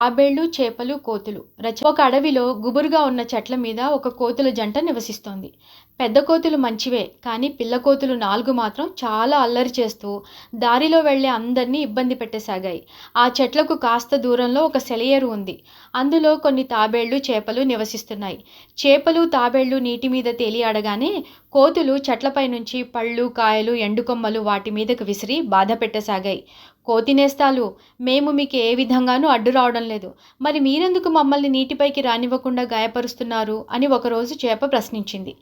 తాబేళ్లు, చేపలు, కోతులు. ఒక అడవిలో గుబురుగా ఉన్న చెట్ల మీద ఒక కోతుల జంట నివసిస్తోంది. పెద్ద కోతులు మంచివే, కానీ పిల్ల కోతులు 4 మాత్రం చాలా అల్లరి చేస్తూ దారిలో వెళ్లే అందర్నీ ఇబ్బంది పెట్టసాగాయి. ఆ చెట్లకు కాస్త దూరంలో ఒక సెలయేరు ఉంది. అందులో కొన్ని తాబేళ్లు, చేపలు నివసిస్తున్నాయి. చేపలు, తాబేళ్లు నీటి మీద తేలియాడగానే కోతులు చెట్లపై నుంచి పళ్ళు, కాయలు, ఎండుకొమ్మలు వాటి మీదకు విసిరి బాధ పెట్టసాగాయి. కోతినేస్తాలు, మేము మీకు ఏ విధంగానూ అడ్డు రావడం లేదు. మరి మీరెందుకు మమ్మల్ని నీటిపైకి రానివ్వకుండా గాయపరుస్తున్నారు అని ఒకరోజు చేప ప్రశ్నించింది.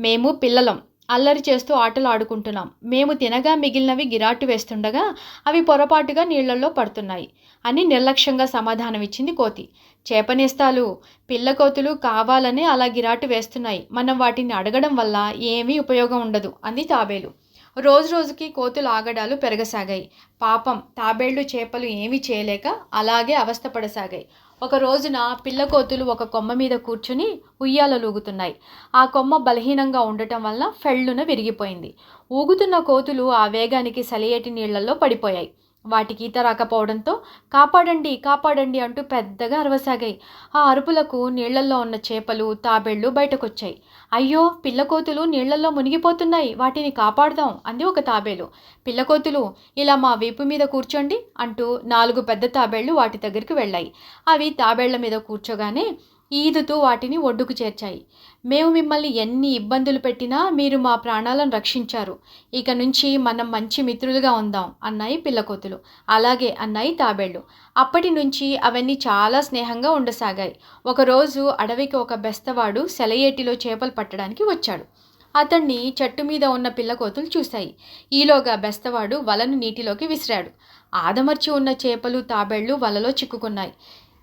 మేము పిల్లలం, అల్లరి చేస్తూ ఆటలు ఆడుకుంటున్నాం. మేము తినగా మిగిలినవి గిరాటు వేస్తుండగా అవి పొరపాటుగా నీళ్లలో పడుతున్నాయి అని నిర్లక్ష్యంగా సమాధానమిచ్చింది కోతి. చేపనేస్తాలు, పిల్ల కోతులు కావాలనే అలా గిరాటు వేస్తున్నాయి. మనం వాటిని అడగడం వల్ల ఏమీ ఉపయోగం ఉండదు అంది తాబేలు. రోజురోజుకి కోతుల ఆగడాలు పెరగసాగాయి. పాపం తాబేళ్లు, చేపలు ఏమీ చేయలేక అలాగే అవస్థపడసాగాయి. ఒక రోజున పిల్ల కోతులు ఒక కొమ్మ మీద కూర్చుని ఉయ్యాలలూగుతున్నాయి. ఆ కొమ్మ బలహీనంగా ఉండటం వల్ల ఫెళ్ళున విరిగిపోయింది. ఊగుతున్న కోతులు ఆ వేగానికి సెలయేటి నీళ్లలో పడిపోయాయి. వాటికి ఈత రాకపోవడంతో కాపాడండి, కాపాడండి అంటూ పెద్దగా అరవసాగాయి. ఆ అరుపులకు నీళ్లల్లో ఉన్న చేపలు, తాబేళ్లు బయటకొచ్చాయి. అయ్యో, పిల్లకోతులు నీళ్లల్లో మునిగిపోతున్నాయి, వాటిని కాపాడదాం అంది ఒక తాబేలు. పిల్లకోతులు, ఇలా మా వీపు మీద కూర్చోండి అంటూ 4 పెద్ద తాబేళ్లు వాటి దగ్గరికి వెళ్ళాయి. అవి తాబేళ్ల మీద కూర్చోగానే ఈదుతూ వాటిని ఒడ్డుకు చేర్చాయి. మేము మిమ్మల్ని ఎన్ని ఇబ్బందులు పెట్టినా మీరు మా ప్రాణాలను రక్షించారు. ఇక నుంచి మనం మంచి మిత్రులుగా ఉందాం అన్నాయి పిల్లకోతులు. అలాగే అన్నాయి తాబేళ్లు. అప్పటి నుంచి అవన్నీ చాలా స్నేహంగా ఉండసాగాయి. ఒకరోజు అడవికి ఒక బెస్తవాడు సెలయేటిలో చేపలు పట్టడానికి వచ్చాడు. అతన్ని చెట్టు మీద ఉన్న పిల్లకోతులు చూశాయి. ఈలోగా బెస్తవాడు వలను నీటిలోకి విసిరాడు. ఆదమర్చి ఉన్న చేపలు, తాబేళ్లు వలలో చిక్కుకున్నాయి.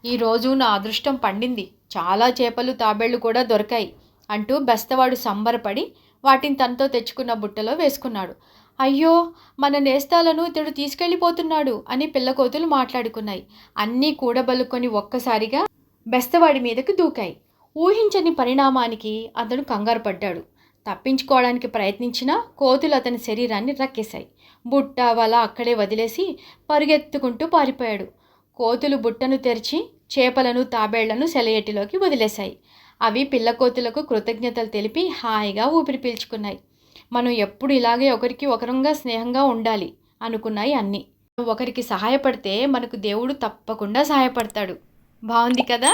ఈరోజు నా అదృష్టం పండింది, చాలా చేపలు, తాబేళ్లు కూడా దొరికాయి అంటూ బెస్తవాడు సంబరపడి వాటిని తనతో తెచ్చుకున్న బుట్టలో వేసుకున్నాడు. అయ్యో, మన నేస్తాలను ఇతడు తీసుకెళ్ళిపోతున్నాడు అని పిల్లకోతులు మాట్లాడుకున్నాయి. అన్నీ కూడబలుకొని ఒక్కసారిగా బెస్తవాడి మీదకు దూకాయి. ఊహించని పరిణామానికి అతడు కంగారు పడ్డాడు. తప్పించుకోవడానికి ప్రయత్నించినా కోతులు అతని శరీరాన్ని రక్కేశాయి. బుట్ట, వల అక్కడే వదిలేసి పరుగెత్తుకుంటూ పారిపోయాడు. కోతులు బుట్టను తెరిచి చేపలను, తాబేళ్లను సెలయేటిలోకి వదిలేశాయి. అవి పిల్లకోతులకు కృతజ్ఞతలు తెలిపి హాయిగా ఊపిరి పీల్చుకున్నాయి. మనం ఎప్పుడు ఇలాగే ఒకరికి ఒకరంగా స్నేహంగా ఉండాలి అనుకున్నాయి అన్నీ. ఒకరికి సహాయపడితే మనకు దేవుడు తప్పకుండా సహాయపడతాడు. బాగుంది కదా?